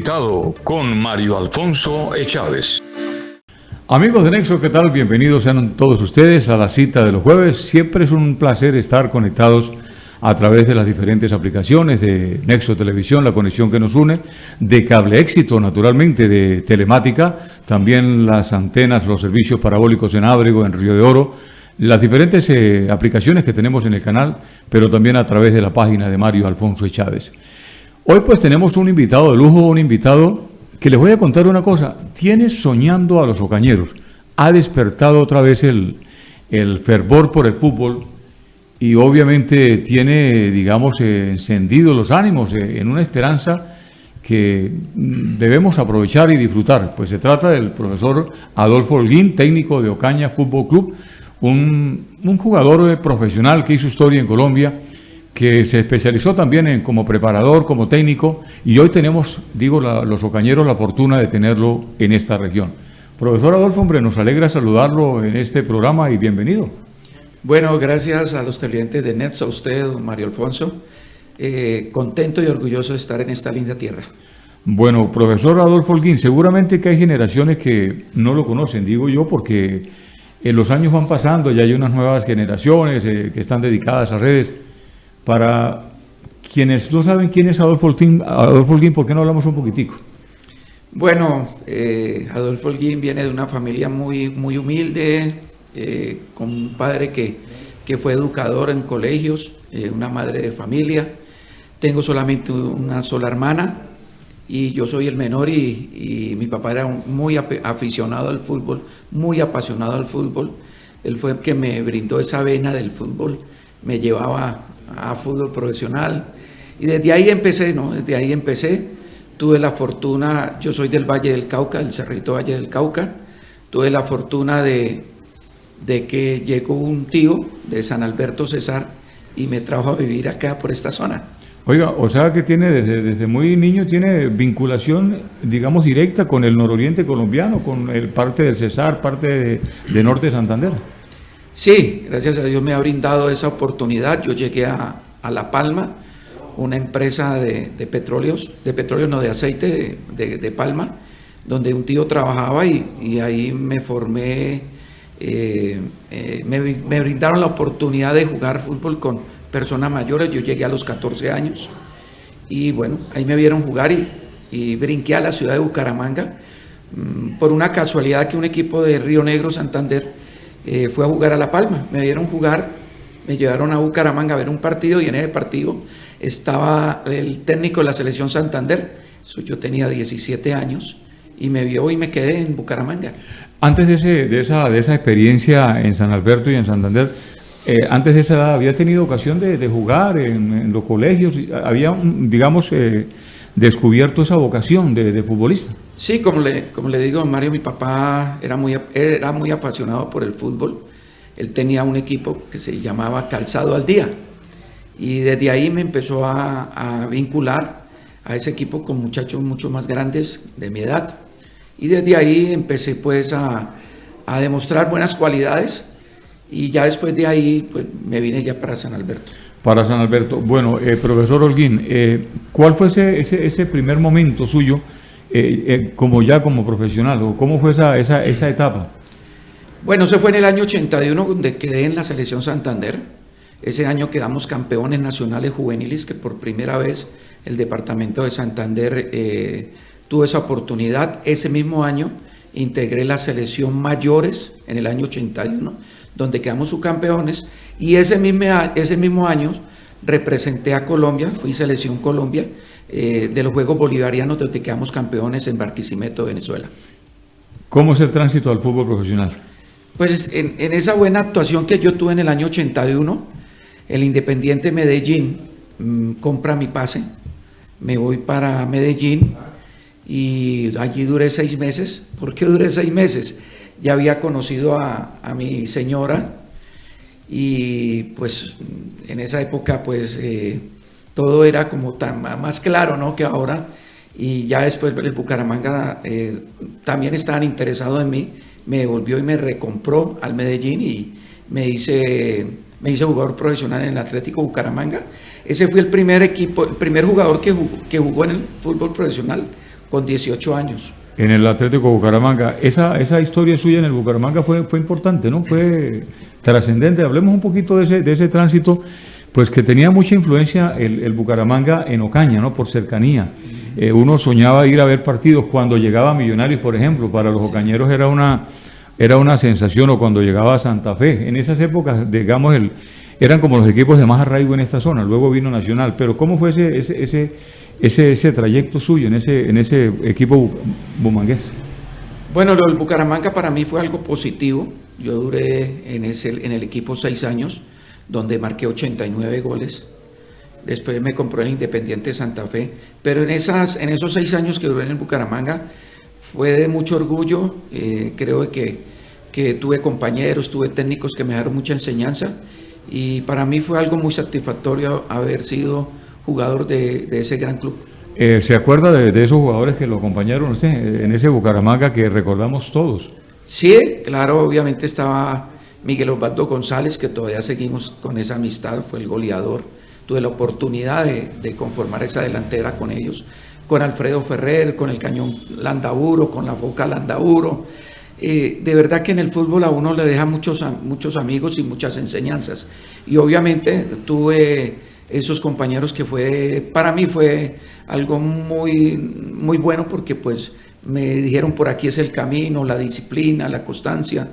Conectado con Mario Alfonso Echávez. Amigos de Nexo, ¿qué tal? Bienvenidos sean todos ustedes a la cita de los jueves. Siempre es un placer estar conectados a través de las diferentes aplicaciones de Nexo Televisión, la conexión que nos une, de Cable Éxito, naturalmente, de Telemática, también las antenas, los servicios parabólicos en Ábrego, en Río de Oro, las diferentes aplicaciones que tenemos en el canal, pero también a través de la página de Mario Alfonso Echávez. Hoy pues tenemos un invitado de lujo, un invitado que les voy a contar una cosa. Tiene soñando a los ocañeros. Ha despertado otra vez el fervor por el fútbol y obviamente tiene, digamos, encendidos los ánimos en una esperanza que debemos aprovechar y disfrutar. Pues se trata del profesor Adolfo Holguín, técnico de Ocaña Fútbol Club, un jugador profesional que hizo historia en Colombia, que se especializó también como preparador, como técnico, y hoy tenemos, los ocañeros, la fortuna de tenerlo en esta región. Profesor Adolfo, hombre, nos alegra saludarlo en este programa y bienvenido. Bueno, gracias a los televidentes de Nexo, a usted, don Mario Alfonso, contento y orgulloso de estar en esta linda tierra. Bueno, profesor Adolfo Holguín, seguramente que hay generaciones que no lo conocen, digo yo, porque los años van pasando, ya hay unas nuevas generaciones que están dedicadas a redes. Para quienes no saben quién es Adolfo Holguín, ¿por qué no hablamos un poquitico? Bueno, Adolfo Holguín viene de una familia muy humilde, con un padre que fue educador en colegios, una madre de familia. Tengo solamente una sola hermana y yo soy el menor y mi papá era muy aficionado al fútbol, muy apasionado al fútbol. Él fue el que me brindó esa vena del fútbol, me llevaba a fútbol profesional y desde ahí empecé, tuve la fortuna, yo soy del Valle del Cauca, del Cerrito Valle del Cauca, tuve la fortuna de que llegó un tío de San Alberto Cesar y me trajo a vivir acá por esta zona. Oiga, o sea que tiene desde muy niño tiene vinculación, digamos, directa con el nororiente colombiano, con el parte del Cesar, parte de Norte de Santander. Sí, gracias a Dios me ha brindado esa oportunidad. Yo llegué a La Palma, una empresa de aceite de palma, donde un tío trabajaba y ahí me formé, me brindaron la oportunidad de jugar fútbol con personas mayores. Yo llegué a los 14 años y bueno, ahí me vieron jugar y brinqué a la ciudad de Bucaramanga por una casualidad que un equipo de Río Negro, Santander, fue a jugar a La Palma. Me vieron jugar, me llevaron a Bucaramanga a ver un partido y en ese partido estaba el técnico de la selección Santander. Yo tenía 17 años y me vio y me quedé en Bucaramanga. Antes de esa experiencia en San Alberto y en Santander, antes de esa edad, ¿había tenido ocasión de jugar en los colegios? ¿Había, digamos, descubierto esa vocación de futbolista? Sí, como le digo, Mario, mi papá era muy apasionado por el fútbol. Él tenía un equipo que se llamaba Calzado al Día y desde ahí me empezó a vincular a ese equipo con muchachos mucho más grandes de mi edad y desde ahí empecé pues a demostrar buenas cualidades y ya después de ahí pues me vine ya para San Alberto. Para San Alberto. Bueno, profesor Holguín, ¿cuál fue ese primer momento suyo como profesional, o cómo fue esa etapa? Bueno, se fue en el año 81, donde quedé en la selección Santander. Ese año quedamos campeones nacionales juveniles, que por primera vez el departamento de Santander tuvo esa oportunidad. Ese mismo año integré la selección mayores en el año 81, donde quedamos subcampeones, y ese mismo año representé a Colombia, fui selección Colombia, de los Juegos Bolivarianos, donde quedamos campeones en Barquisimeto, Venezuela. ¿Cómo es el tránsito al fútbol profesional? Pues en esa buena actuación que yo tuve en el año 81, el Independiente Medellín compra mi pase, me voy para Medellín y allí duré 6 meses. ¿Por qué duré 6 meses? Ya había conocido a mi señora y pues en esa época pues todo era como más claro, ¿no?, que ahora, y ya después el Bucaramanga también estaban interesados en mí, me devolvió y me recompró al Medellín y me hice jugador profesional en el Atlético Bucaramanga. Ese fue el primer jugador que jugó en el fútbol profesional con 18 años. En el Atlético Bucaramanga. Esa historia suya en el Bucaramanga fue importante, ¿no? Fue trascendente. Hablemos un poquito de ese tránsito, pues que tenía mucha influencia el Bucaramanga en Ocaña, ¿no? Por cercanía. Uno soñaba ir a ver partidos cuando llegaba a Millonarios, por ejemplo. Para los ocañeros era una sensación, o cuando llegaba a Santa Fe. En esas épocas, digamos, eran como los equipos de más arraigo en esta zona. Luego vino Nacional. Pero ¿cómo fue ese trayecto suyo en ese equipo bumangués? Bueno, lo del Bucaramanga para mí fue algo positivo. Yo duré en el equipo 6 años, donde marqué 89 goles. Después me compró el Independiente Santa Fe. Pero en esos 6 años que duré en el Bucaramanga fue de mucho orgullo. Creo que tuve compañeros, tuve técnicos que me dejaron mucha enseñanza. Y para mí fue algo muy satisfactorio haber sido jugador de ese gran club. ¿Se acuerda de esos jugadores que lo acompañaron usted en ese Bucaramanga que recordamos todos? Sí, claro, obviamente estaba Miguel Osvaldo González, que todavía seguimos con esa amistad, fue el goleador. Tuve la oportunidad de conformar esa delantera con ellos, con Alfredo Ferrer, con el Cañón Landaburo, con la Foca Landaburo. De verdad que en el fútbol a uno le deja muchos amigos y muchas enseñanzas. Y obviamente tuve esos compañeros que para mí fue algo muy, muy bueno, porque pues me dijeron por aquí es el camino, la disciplina, la constancia,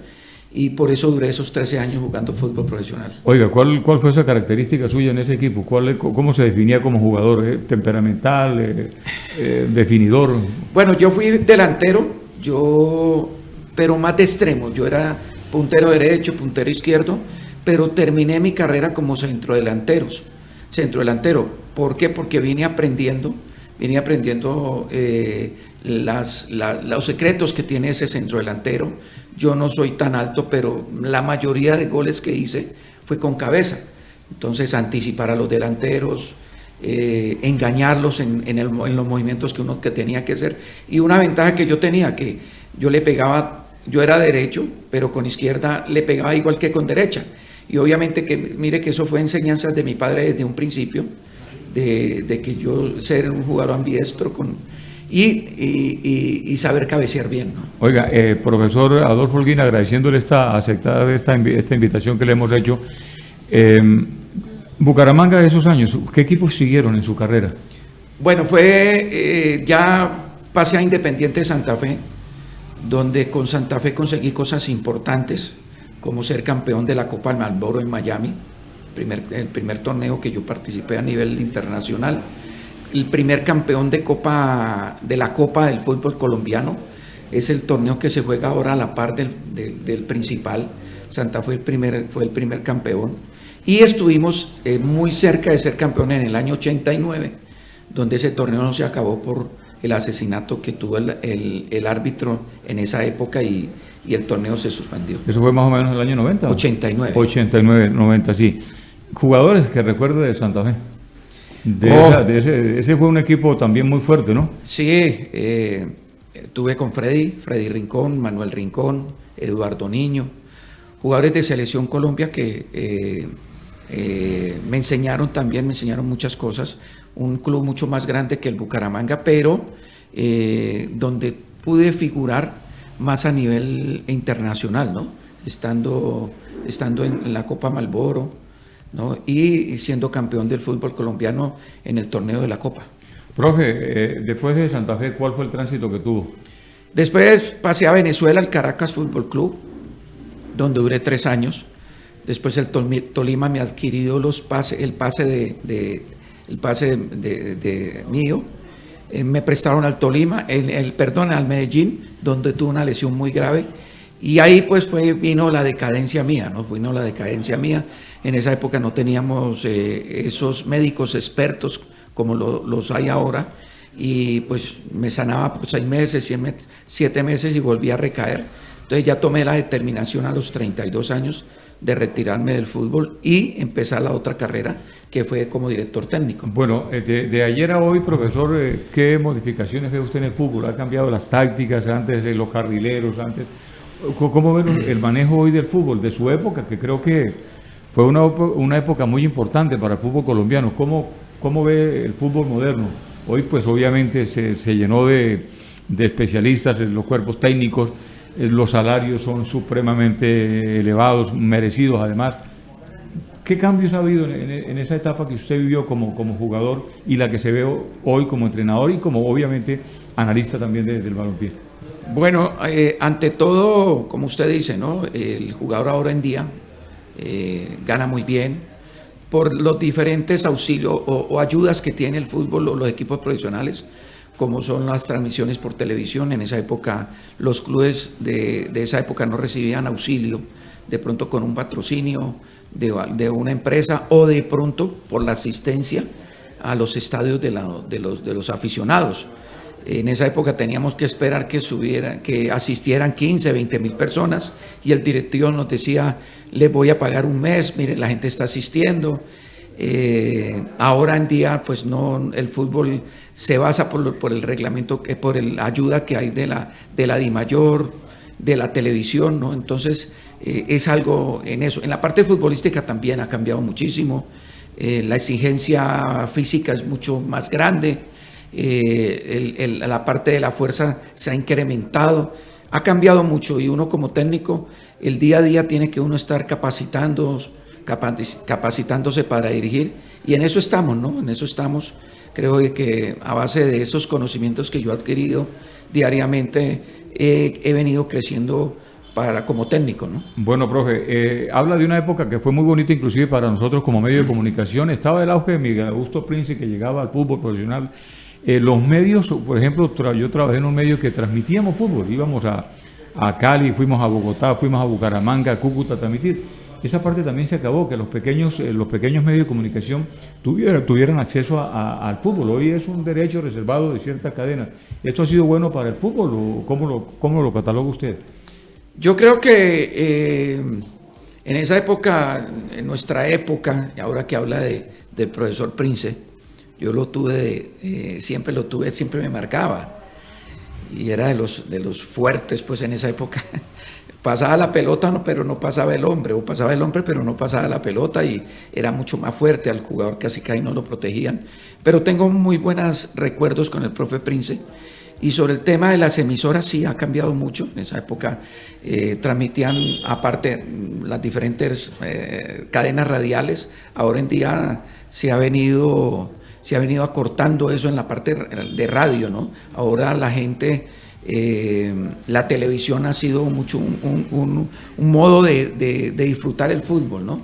y por eso duré esos 13 años jugando fútbol profesional. Oiga, ¿cuál fue esa característica suya en ese equipo? ¿Cómo se definía como jugador? ¿Temperamental? ¿Definidor? Bueno, yo fui delantero, pero más de extremo. Yo era puntero derecho, puntero izquierdo, pero terminé mi carrera como centrodelantero. ¿Por qué? Porque vine aprendiendo los secretos que tiene ese centrodelantero. Yo no soy tan alto, pero la mayoría de goles que hice fue con cabeza. Entonces, anticipar a los delanteros, engañarlos en los movimientos que tenía que hacer. Y una ventaja que yo tenía, que yo le pegaba, yo era derecho, pero con izquierda le pegaba igual que con derecha. Y obviamente mire que eso fue enseñanzas de mi padre desde un principio, de que yo ser un jugador ambidiestro y saber cabecear bien, ¿no? Oiga, profesor Adolfo Holguín, agradeciéndole aceptar esta invitación que le hemos hecho. Bucaramanga de esos años, ¿qué equipos siguieron en su carrera? Bueno, ya pasé a Independiente Santa Fe, donde con Santa Fe conseguí cosas importantes, como ser campeón de la Copa del Marlboro en Miami, el primer torneo que yo participé a nivel internacional, el primer campeón de la Copa del fútbol colombiano. Es el torneo que se juega ahora a la par del principal. Santa Fe fue el primer campeón. Y estuvimos muy cerca de ser campeón en el año 89, donde ese torneo no se acabó por el asesinato que tuvo el árbitro en esa época, y el torneo se suspendió. ¿Eso fue más o menos en el año 90? 89. 89, 90, sí. Jugadores que recuerde de Santa Fe. Ese fue un equipo también muy fuerte, ¿no? Sí, tuve con Freddy Rincón, Manuel Rincón, Eduardo Niño, jugadores de Selección Colombia que me enseñaron muchas cosas. Un club mucho más grande que el Bucaramanga, pero donde pude figurar más a nivel internacional, ¿no? Estando en la Copa Marlboro, ¿no? Y siendo campeón del fútbol colombiano en el torneo de la Copa. Profe, después de Santa Fe, ¿cuál fue el tránsito que tuvo? Después pasé a Venezuela, al Caracas Fútbol Club, donde duré 3 años. Después el Tolima me adquirió el pase mío. Me prestaron al Tolima, al Medellín, donde tuve una lesión muy grave. Y ahí pues vino la decadencia mía, ¿no? Vino la decadencia mía. En esa época no teníamos esos médicos expertos como los hay ahora. Y pues me sanaba por 6 meses, 7 meses y volví a recaer. Entonces ya tomé la determinación a los 32 años de retirarme del fútbol y empezar la otra carrera, que fue como director técnico. Bueno, de ayer a hoy, profesor, ¿qué modificaciones ve usted en el fútbol? ¿Ha cambiado las tácticas antes de los carrileros? ¿Cómo ve el manejo hoy del fútbol, de su época, que creo que fue una época muy importante para el fútbol colombiano? ¿Cómo ve el fútbol moderno? Hoy pues obviamente se llenó de especialistas en los cuerpos técnicos, los salarios son supremamente elevados, merecidos además. ¿Qué cambios ha habido en esa etapa que usted vivió como jugador y la que se ve hoy como entrenador y como obviamente analista también del balompié? Bueno, ante todo, como usted dice, ¿no? El jugador ahora en día gana muy bien por los diferentes auxilios o ayudas que tiene el fútbol o los equipos profesionales, como son las transmisiones por televisión. En esa época los clubes de esa época no recibían auxilio, de pronto con un patrocinio de una empresa o de pronto por la asistencia a los estadios de los aficionados. En esa época teníamos que esperar que asistieran 15, 20 mil personas y el directivo nos decía, les voy a pagar un mes, mire, la gente está asistiendo. Ahora en día pues no, el fútbol se basa por el reglamento, por la ayuda que hay de la DIMAYOR, de la televisión, ¿no? Entonces es algo en eso. En la parte futbolística también ha cambiado muchísimo, la exigencia física es mucho más grande, la parte de la fuerza se ha incrementado, ha cambiado mucho y uno como técnico el día a día tiene que uno estar capacitándose para dirigir y en eso estamos, ¿no? En eso estamos. Creo que a base de esos conocimientos que yo he adquirido diariamente he venido creciendo como técnico, ¿no? Bueno, profe, habla de una época que fue muy bonita inclusive para nosotros como medio de comunicación. Estaba el auge de Miguel Augusto Prince que llegaba al fútbol profesional. Los medios, por ejemplo, yo trabajé en un medio que transmitíamos fútbol. Íbamos a Cali, fuimos a Bogotá, fuimos a Bucaramanga, a Cúcuta a transmitir. Esa parte también se acabó, que los pequeños medios de comunicación tuvieran acceso al fútbol. Hoy es un derecho reservado de cierta cadena. ¿Esto ha sido bueno para el fútbol o cómo lo cataloga usted? Yo creo que en esa época, en nuestra época, y ahora que habla del profesor Prince, yo lo tuve, siempre me marcaba y era de los fuertes pues en esa época. Pasaba la pelota, no, pero no pasaba el hombre, o pasaba el hombre, pero no pasaba la pelota y era mucho más fuerte, al jugador casi no lo protegían. Pero tengo muy buenos recuerdos con el profe Prince. Y sobre el tema de las emisoras, sí ha cambiado mucho. En esa época transmitían aparte las diferentes cadenas radiales. Ahora en día se ha venido acortando eso en la parte de radio, ¿no? Ahora la gente, la televisión ha sido mucho un modo de disfrutar el fútbol, ¿no?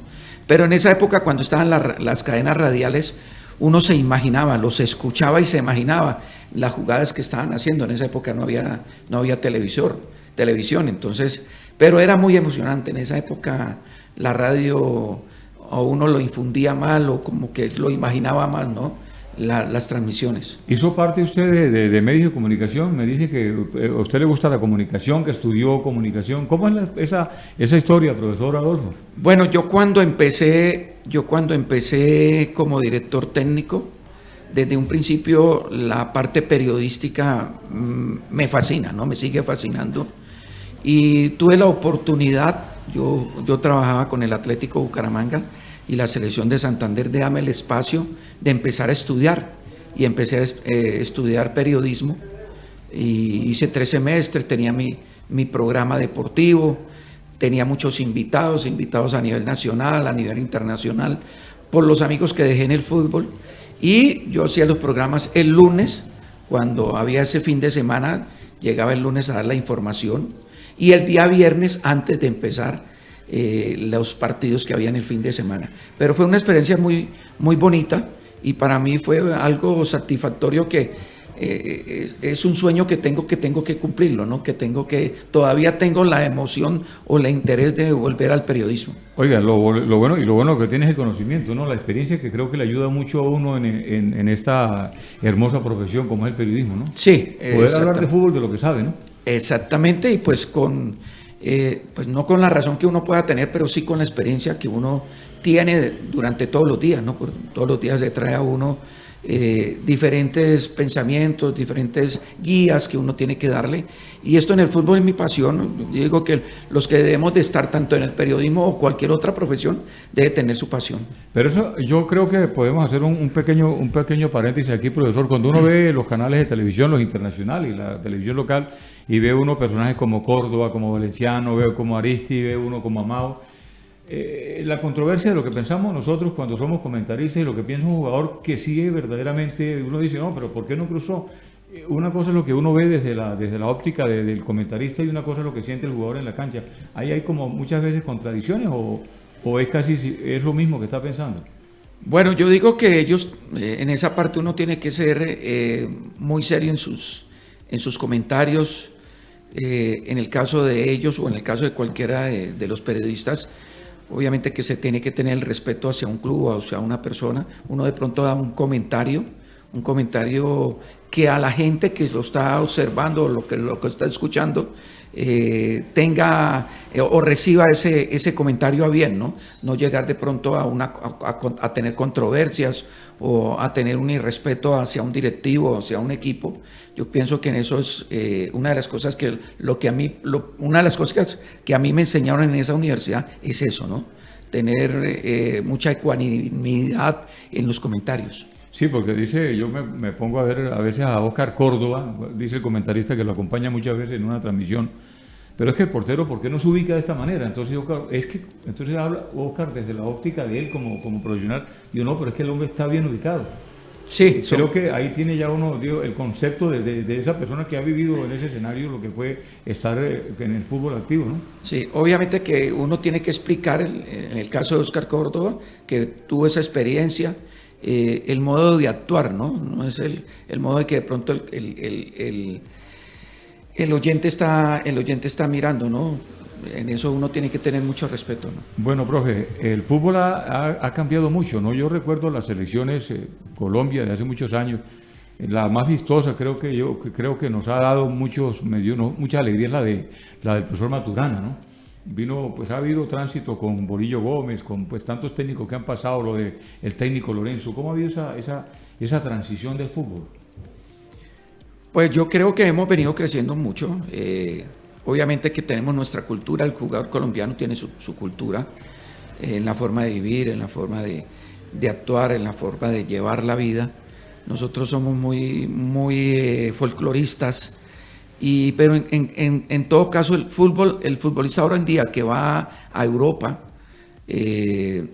Pero en esa época cuando estaban las cadenas radiales, uno se imaginaba, los escuchaba y se imaginaba las jugadas que estaban haciendo. En esa época no había televisión, entonces, pero era muy emocionante. En esa época la radio a uno lo infundía mal o como que lo imaginaba más, ¿no? Las transmisiones. ¿Hizo parte usted de medios de comunicación? Me dice que a usted le gusta la comunicación, que estudió comunicación. ¿Cómo es esa historia, profesor Adolfo? Bueno, yo cuando empecé como director técnico, desde un principio la parte periodística me fascina, ¿no? Me sigue fascinando. Y tuve la oportunidad, yo trabajaba con el Atlético Bucaramanga y la selección de Santander, de darme el espacio de empezar a estudiar. Y empecé a estudiar periodismo y hice 3 semestres, tenía mi programa deportivo, tenía muchos invitados a nivel nacional, a nivel internacional, por los amigos que dejé en el fútbol. Y yo hacía los programas el lunes, cuando había ese fin de semana, llegaba el lunes a dar la información, y el día viernes, antes de empezar los partidos que había en el fin de semana. Pero fue una experiencia muy, muy bonita, y para mí fue algo satisfactorio que es un sueño que tengo que cumplirlo, ¿no? Todavía tengo la emoción o el interés de volver al periodismo. Oiga, lo bueno que tiene es el conocimiento, ¿no? La experiencia que creo que le ayuda mucho a uno en esta hermosa profesión como es el periodismo, ¿no? Sí. Poder hablar de fútbol de lo que sabe, ¿no? Exactamente, y pues pues no con la razón que uno pueda tener, pero sí con la experiencia que uno tiene durante todos los días, ¿no? Todos los días le trae a uno diferentes pensamientos, diferentes guías que uno tiene que darle. Y esto en el fútbol es mi pasión. Yo digo que los que debemos de estar tanto en el periodismo o cualquier otra profesión debe tener su pasión. Pero eso yo creo que podemos hacer un pequeño paréntesis aquí, profesor. Cuando uno ve los canales de televisión, los internacionales y la televisión local, y ve uno personajes como Córdoba, como Valenciano, ve como Aristi, ve uno como Amado, la controversia de lo que pensamos nosotros cuando somos comentaristas y lo que piensa un jugador que sigue verdaderamente, uno dice, no, pero ¿por qué no cruzó? Una cosa es lo que uno ve desde la óptica del comentarista y una cosa es lo que siente el jugador en la cancha. Ahí hay como muchas veces contradicciones o es lo mismo que está pensando. Bueno, yo digo que ellos, en esa parte uno tiene que ser muy serio en sus comentarios, en el caso de ellos o en el caso de cualquiera de los periodistas. Obviamente que se tiene que tener el respeto hacia un club o hacia una persona. Uno de pronto da un comentario que a la gente que lo está observando o lo que está escuchando tenga o reciba ese comentario a bien, ¿no? No llegar de pronto a tener controversias o a tener un irrespeto hacia un directivo, hacia un equipo. Yo pienso que en eso es una de las cosas que a mí me enseñaron en esa universidad es eso, ¿no? Tener mucha ecuanimidad en los comentarios. Sí, porque dice, yo me pongo a ver a veces a Oscar Córdoba, dice el comentarista que lo acompaña muchas veces en una transmisión, pero es que el portero, ¿por qué no se ubica de esta manera? Entonces habla Oscar desde la óptica de él como profesional, y yo no, pero es que el hombre está bien ubicado. Sí, creo que ahí tiene ya uno, digo, el concepto de esa persona que ha vivido en ese escenario lo que fue estar en el fútbol activo, ¿no? Sí, obviamente que uno tiene que explicar, en el caso de Oscar Córdoba, que tuvo esa experiencia, el modo de actuar, ¿no? No es el modo de que de pronto el oyente está mirando, ¿no? En eso uno tiene que tener mucho respeto, ¿no? Bueno, profe, el fútbol ha cambiado mucho, ¿no? Yo recuerdo las selecciones Colombia de hace muchos años, la más vistosa creo que nos ha dado mucha alegría es la del profesor Maturana, ¿no? Ha habido tránsito con Bolillo Gómez, con pues tantos técnicos que han pasado, lo de el técnico Lorenzo. ¿Cómo ha habido esa transición del fútbol? Pues yo creo que hemos venido creciendo mucho. Obviamente que tenemos nuestra cultura, el jugador colombiano tiene su cultura en la forma de vivir, en la forma de actuar, en la forma de llevar la vida. Nosotros somos muy folcloristas. Pero en todo caso el futbolista ahora en día que va a Europa se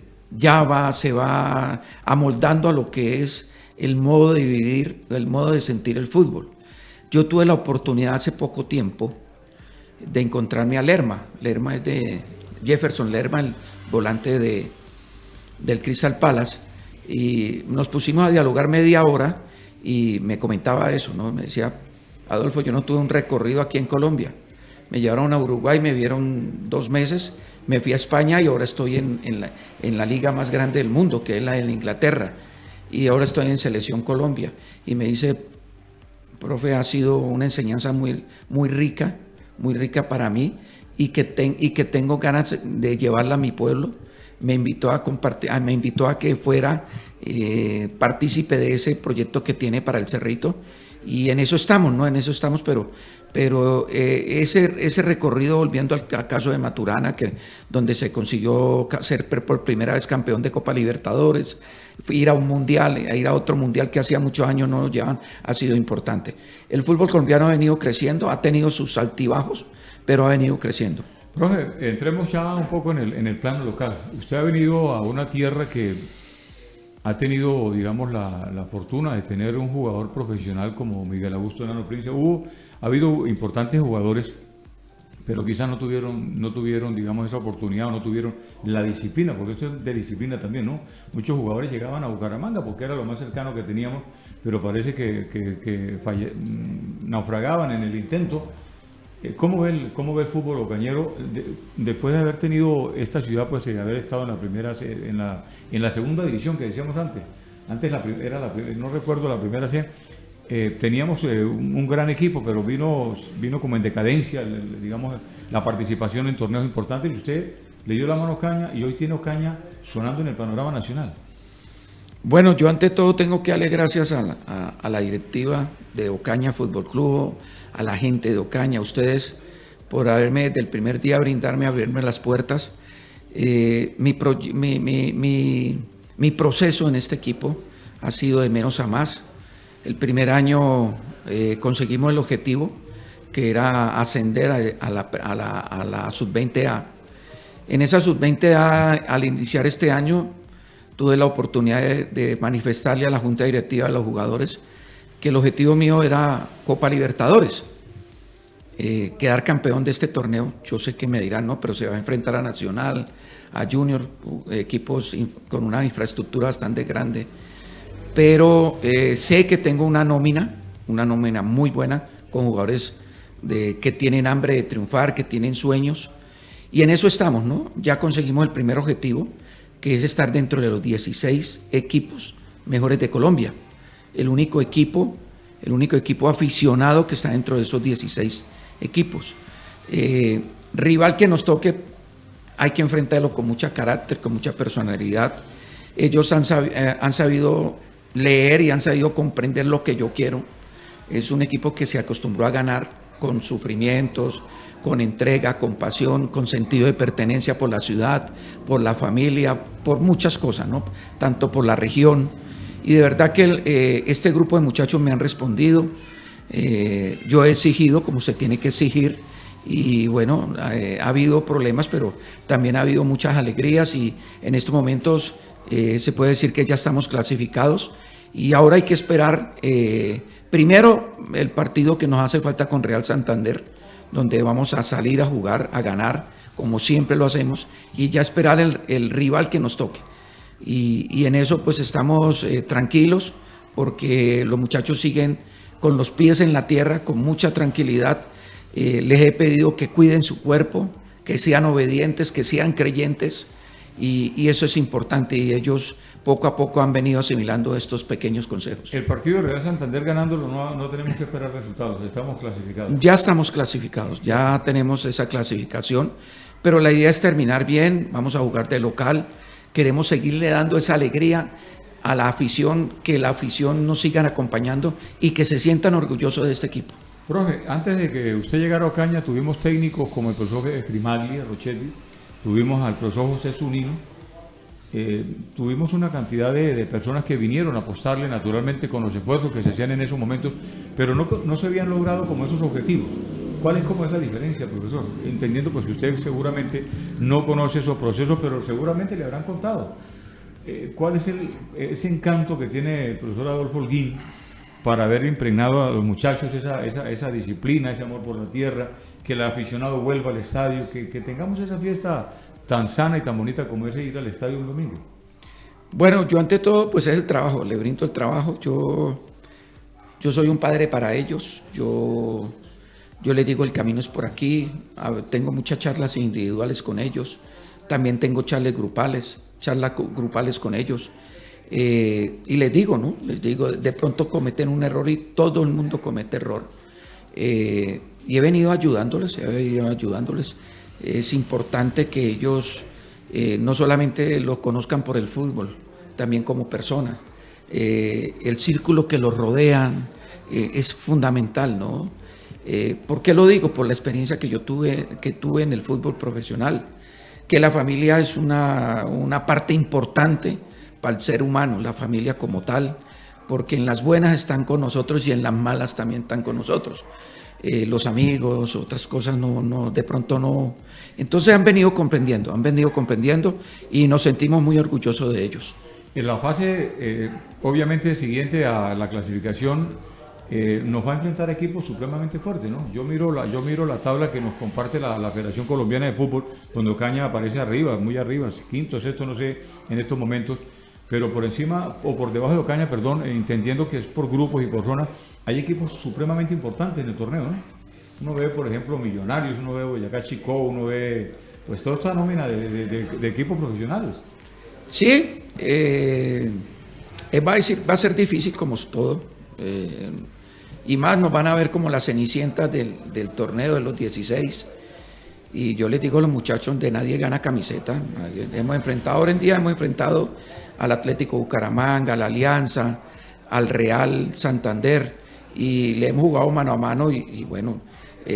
va amoldando a lo que es el modo de vivir, el modo de sentir el fútbol. Yo tuve la oportunidad hace poco tiempo de encontrarme a Lerma. Lerma es de Jefferson Lerma, el volante del Crystal Palace, y nos pusimos a dialogar media hora y me comentaba eso, ¿no? Me decía: Adolfo, yo no tuve un recorrido aquí en Colombia. Me llevaron a Uruguay, me vieron 2 meses, me fui a España y ahora estoy en la liga más grande del mundo, que es la de Inglaterra. Y ahora estoy en Selección Colombia. Y me dice: profe, ha sido una enseñanza muy rica para mí y que tengo ganas de llevarla a mi pueblo. Me invitó a que fuera partícipe de ese proyecto que tiene para el Cerrito. Y en eso estamos, ¿no? En eso estamos, pero ese recorrido, volviendo al caso de Maturana, donde se consiguió ser por primera vez campeón de Copa Libertadores, ir a un mundial, ir a otro mundial que hacía muchos años no nos llevaban, ha sido importante. El fútbol colombiano ha venido creciendo, ha tenido sus altibajos, pero ha venido creciendo. Profe, entremos ya un poco en el plano local. Usted ha venido a una tierra que ha tenido, digamos, la fortuna de tener un jugador profesional como Miguel Augusto Enano Prince. Ha habido importantes jugadores, pero quizás no tuvieron, digamos, esa oportunidad o no tuvieron la disciplina, porque esto es de disciplina también, ¿no? Muchos jugadores llegaban a Bucaramanga porque era lo más cercano que teníamos, pero parece que naufragaban en el intento. ¿Cómo ve el fútbol ocañero después de haber tenido esta ciudad, pues de haber estado en la segunda división que decíamos antes? Antes no recuerdo la primera C. Teníamos un gran equipo, pero vino como en decadencia, digamos, la participación en torneos importantes, y usted le dio la mano a Ocaña y hoy tiene Ocaña sonando en el panorama nacional. Bueno, yo ante todo tengo que darle gracias a la directiva de Ocaña Fútbol Club, a la gente de Ocaña, a ustedes, por haberme desde el primer día abrirme las puertas. Mi proceso en este equipo ha sido de menos a más. El primer año conseguimos el objetivo, que era ascender a la sub-20A. En esa sub-20A, al iniciar este año, tuve la oportunidad de manifestarle a la Junta Directiva de los jugadores que el objetivo mío era Copa Libertadores, quedar campeón de este torneo. Yo sé que me dirán, no, pero se va a enfrentar a Nacional, a Junior, equipos con una infraestructura bastante grande, pero sé que tengo una nómina muy buena, con jugadores que tienen hambre de triunfar, que tienen sueños, y en eso estamos, ¿no? Ya conseguimos el primer objetivo, que es estar dentro de los 16 equipos mejores de Colombia, el único equipo aficionado que está dentro de esos 16 equipos. Rival que nos toque, hay que enfrentarlo con mucho carácter, con mucha personalidad. Ellos han sabido leer y han sabido comprender lo que yo quiero. Es un equipo que se acostumbró a ganar con sufrimientos, con entrega, con pasión, con sentido de pertenencia por la ciudad, por la familia, por muchas cosas, ¿no? Tanto por la región. Y de verdad que este grupo de muchachos me han respondido. Yo he exigido como se tiene que exigir. Y bueno, ha habido problemas, pero también ha habido muchas alegrías, y en estos momentos se puede decir que ya estamos clasificados, y ahora hay que esperar primero el partido que nos hace falta con Real Santander, donde vamos a salir a jugar, a ganar, como siempre lo hacemos, y ya esperar el rival que nos toque. Y en eso pues estamos tranquilos, porque los muchachos siguen con los pies en la tierra, con mucha tranquilidad. Les he pedido que cuiden su cuerpo, que sean obedientes, que sean creyentes, y eso es importante, y ellos poco a poco han venido asimilando estos pequeños consejos. El partido de Real Santander ganándolo no tenemos que esperar resultados, estamos clasificados. Ya estamos clasificados, ya tenemos esa clasificación, pero la idea es terminar bien, vamos a jugar de local, queremos seguirle dando esa alegría a la afición, que la afición nos sigan acompañando y que se sientan orgullosos de este equipo. Profe, antes de que usted llegara a Ocaña, tuvimos técnicos como el profesor Grimagli, Rochelli, tuvimos al profesor José Zunino, tuvimos una cantidad de personas que vinieron a apostarle naturalmente con los esfuerzos que se hacían en esos momentos, pero no se habían logrado como esos objetivos. ¿Cuál es como esa diferencia, profesor? Entendiendo pues que usted seguramente no conoce esos procesos, pero seguramente le habrán contado. ¿Cuál es ese encanto que tiene el profesor Adolfo Holguín para haber impregnado a los muchachos esa disciplina, ese amor por la tierra, que el aficionado vuelva al estadio, que tengamos esa fiesta tan sana y tan bonita como es ir al estadio un domingo? Bueno, yo ante todo pues es el trabajo, le brindo el trabajo. Yo soy un padre para ellos, yo les digo el camino es por aquí. Tengo muchas charlas individuales con ellos, también tengo charlas grupales con ellos, y les digo, ¿no? Les digo, de pronto cometen un error, y todo el mundo comete error, y he venido ayudándoles. Es importante que ellos no solamente lo conozcan por el fútbol, también como persona. El círculo que los rodean es fundamental, ¿no? ¿Por qué lo digo? Por la experiencia que tuve en el fútbol profesional, que la familia es una parte importante para el ser humano, la familia como tal, porque en las buenas están con nosotros y en las malas también están con nosotros. Los amigos, otras cosas de pronto no. Entonces han venido comprendiendo y nos sentimos muy orgullosos de ellos. En la fase, obviamente, siguiente a la clasificación, nos va a enfrentar equipos supremamente fuertes, ¿no? Yo miro la tabla que nos comparte la Federación Colombiana de Fútbol, donde Ocaña aparece arriba, muy arriba, quinto, sexto, no sé, en estos momentos, pero por encima, o por debajo de Ocaña, perdón, entendiendo que es por grupos y por zonas, hay equipos supremamente importantes en el torneo, ¿no? Uno ve, por ejemplo, Millonarios, uno ve Boyacá Chicó, uno ve, pues, toda esta nómina de equipos profesionales. Sí, va a ser difícil como es todo, y más nos van a ver como las cenicientas del torneo de los 16, Y yo les digo a los muchachos, de nadie gana camiseta. Hemos enfrentado, ahora en día hemos enfrentado al Atlético Bucaramanga, a la Alianza, al Real Santander, y le hemos jugado mano a mano y bueno,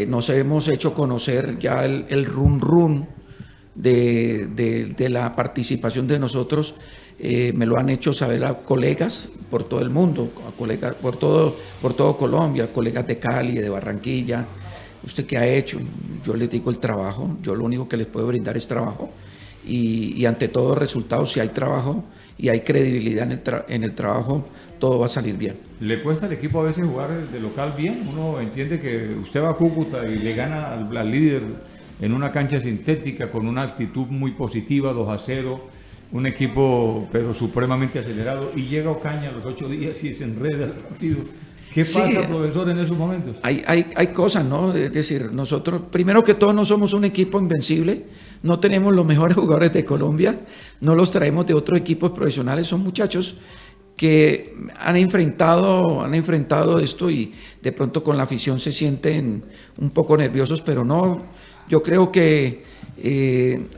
nos hemos hecho conocer ya el run de la participación de nosotros. Me lo han hecho saber a colegas por todo el mundo, a colegas por todo Colombia, colegas de Cali, de Barranquilla. ¿Usted qué ha hecho? Yo les digo el trabajo, yo lo único que les puedo brindar es trabajo y ante todo resultados. Si hay trabajo y hay credibilidad en el trabajo, todo va a salir bien. ¿Le cuesta al equipo a veces jugar de local bien? Uno entiende que usted va a Cúcuta y le gana al líder en una cancha sintética con una actitud muy positiva, 2-0, un equipo pero supremamente acelerado, y llega Ocaña a los 8 días y se enreda el partido. ¿Qué pasa, sí, profesor, en esos momentos? Hay cosas, ¿no? Es decir, nosotros, primero que todo, no somos un equipo invencible, no tenemos los mejores jugadores de Colombia, no los traemos de otros equipos profesionales, son muchachos que han enfrentado esto y de pronto con la afición se sienten un poco nerviosos, pero no, yo creo que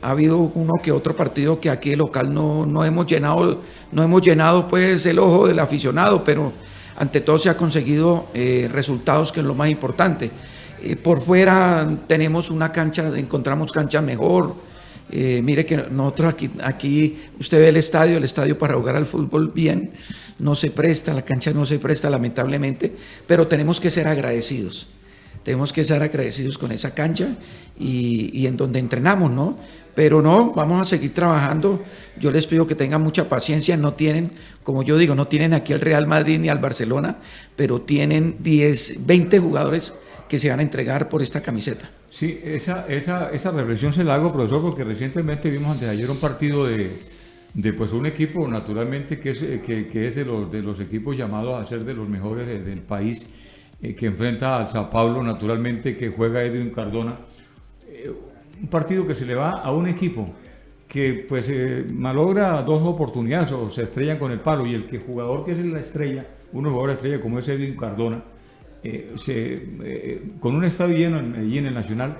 ha habido uno que otro partido que aquí el local no hemos llenado pues el ojo del aficionado, pero ante todo se ha conseguido resultados, que es lo más importante. Por fuera tenemos una cancha, encontramos cancha mejor. Mire que nosotros aquí usted ve el estadio para jugar al fútbol bien, no se presta, la cancha no se presta lamentablemente, pero tenemos que ser agradecidos. Tenemos que ser agradecidos con esa cancha y en donde entrenamos, ¿no? Pero no, vamos a seguir trabajando. Yo les pido que tengan mucha paciencia. No tienen, como yo digo, no tienen aquí al Real Madrid ni al Barcelona, pero tienen 20 jugadores que se van a entregar por esta camiseta. Sí, esa reflexión se la hago, profesor, porque recientemente vimos antes de ayer un partido de pues un equipo, naturalmente, que es de los equipos llamados a ser de los mejores del país, que enfrenta al Sao Paulo, naturalmente, que juega Edwin Cardona. Un partido que se le va a un equipo que pues malogra 2 oportunidades o se estrellan con el palo, y el jugador que es la estrella, uno jugador estrella como es Edwin Cardona, con un estadio lleno en Medellín, en el Nacional,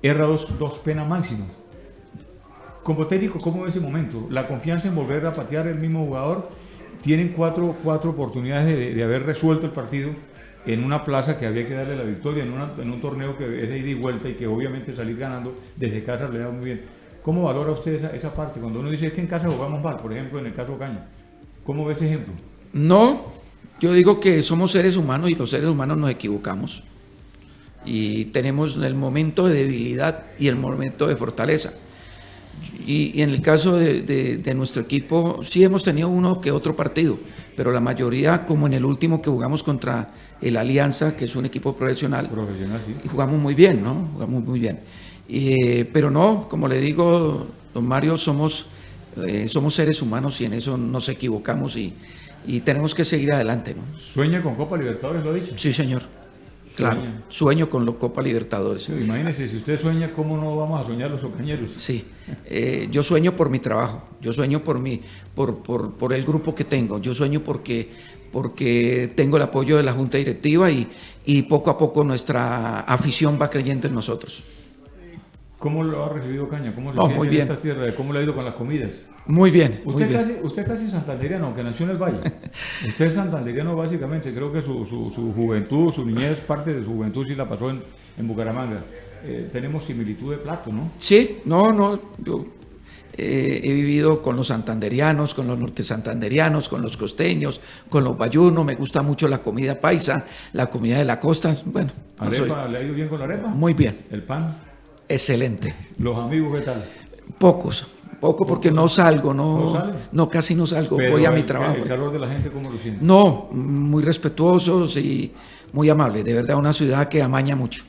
erra dos penas máximas. Como técnico, ¿cómo ve ese momento? La confianza en volver a patear el mismo jugador. Tienen cuatro oportunidades de haber resuelto el partido en una plaza que había que darle la victoria, en un torneo que es de ida y vuelta y que obviamente salir ganando desde casa le da muy bien. ¿Cómo valora usted esa parte? Cuando uno dice es que en casa jugamos mal, por ejemplo, en el caso Ocaña, ¿cómo ve ese ejemplo? No, yo digo que somos seres humanos y los seres humanos nos equivocamos. Y tenemos el momento de debilidad y el momento de fortaleza. Y en el caso de nuestro equipo, sí hemos tenido uno que otro partido, pero la mayoría, como en el último que jugamos contra el Alianza, que es un equipo profesional, sí. Y jugamos muy bien, ¿no? Jugamos muy bien. Pero no, como le digo, don Mario, somos seres humanos y en eso nos equivocamos y tenemos que seguir adelante, ¿no? ¿Sueña con Copa Libertadores, lo ha dicho? Sí, señor. Claro, sueño con la Copa Libertadores. Sí, imagínese, si usted sueña, ¿cómo no vamos a soñar los ocañeros? Sí, yo sueño por mi trabajo, yo sueño por el grupo que tengo, yo sueño porque tengo el apoyo de la Junta Directiva y poco a poco nuestra afición va creyendo en nosotros. ¿Cómo lo ha recibido Ocaña? ¿Cómo se siente en esta tierra? ¿Cómo le ha ido con las comidas? Muy bien. Usted casi santanderiano, aunque nació en el Valle. Usted es santanderiano básicamente. Creo que su juventud, su niñez, parte de su juventud sí la pasó en Bucaramanga. Tenemos similitud de plato, ¿no? Sí, no. Yo he vivido con los santanderianos, con los nortesantanderianos, con los costeños, con los bayunos. Me gusta mucho la comida paisa, la comida de la costa. Bueno, ¿Arepa? ¿Le ha ido bien con la arepa? Muy bien. ¿El pan? Excelente. ¿Los amigos qué tal? Poco porque no salgo, no, casi no salgo, pero voy a mi trabajo. ¿El calor de la gente cómo lo siente? No, muy respetuosos y muy amables, de verdad una ciudad que amaña mucho.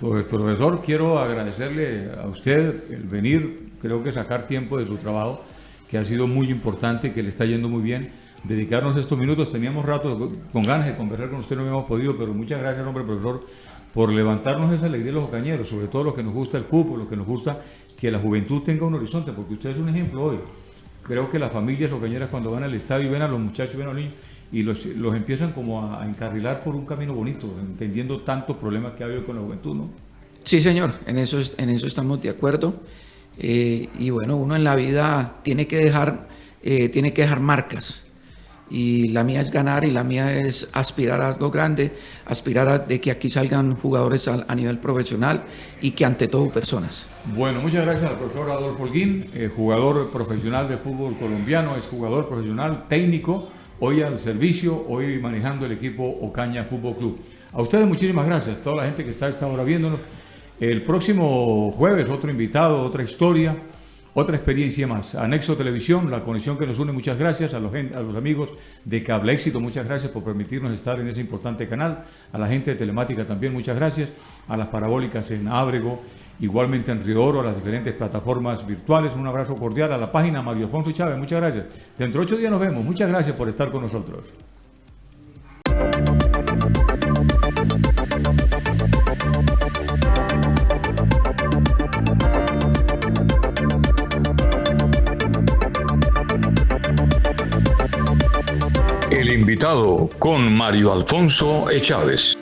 Pues profesor, quiero agradecerle a usted el venir, creo que sacar tiempo de su trabajo, que ha sido muy importante, que le está yendo muy bien, dedicarnos estos minutos. Teníamos rato con ganas de conversar con usted, no habíamos podido, pero muchas gracias, hombre, profesor, por levantarnos esa alegría de los ocañeros, sobre todo los que nos gusta el fútbol, los que nos gusta que la juventud tenga un horizonte, porque usted es un ejemplo hoy. Creo que las familias ocañeras cuando van al estadio y ven a los muchachos, ven a los niños, y los empiezan como a encarrilar por un camino bonito, entendiendo tantos problemas que ha habido con la juventud, ¿no? Sí, señor, en eso estamos de acuerdo. Y bueno, uno en la vida tiene que dejar marcas. Y la mía es ganar y la mía es aspirar a algo grande, de que aquí salgan jugadores a nivel profesional y que ante todo personas. Bueno, muchas gracias al profesor Adolfo Holguín, jugador profesional de fútbol colombiano, es jugador profesional técnico, hoy al servicio, hoy manejando el equipo Ocaña Fútbol Club. A ustedes muchísimas gracias, toda la gente que está a esta hora viéndonos. El próximo jueves otro invitado, otra historia, otra experiencia más. Anexo Televisión, la conexión que nos une, muchas gracias. A los amigos de Cable Éxito, muchas gracias por permitirnos estar en ese importante canal. A la gente de Telemática también, muchas gracias. A las parabólicas en Ábrego, igualmente en Río Oro, a las diferentes plataformas virtuales. Un abrazo cordial a la página Mario Alfonso Chávez, muchas gracias. Dentro de 8 días nos vemos, muchas gracias por estar con nosotros. El invitado con Mario Alfonso Chávez.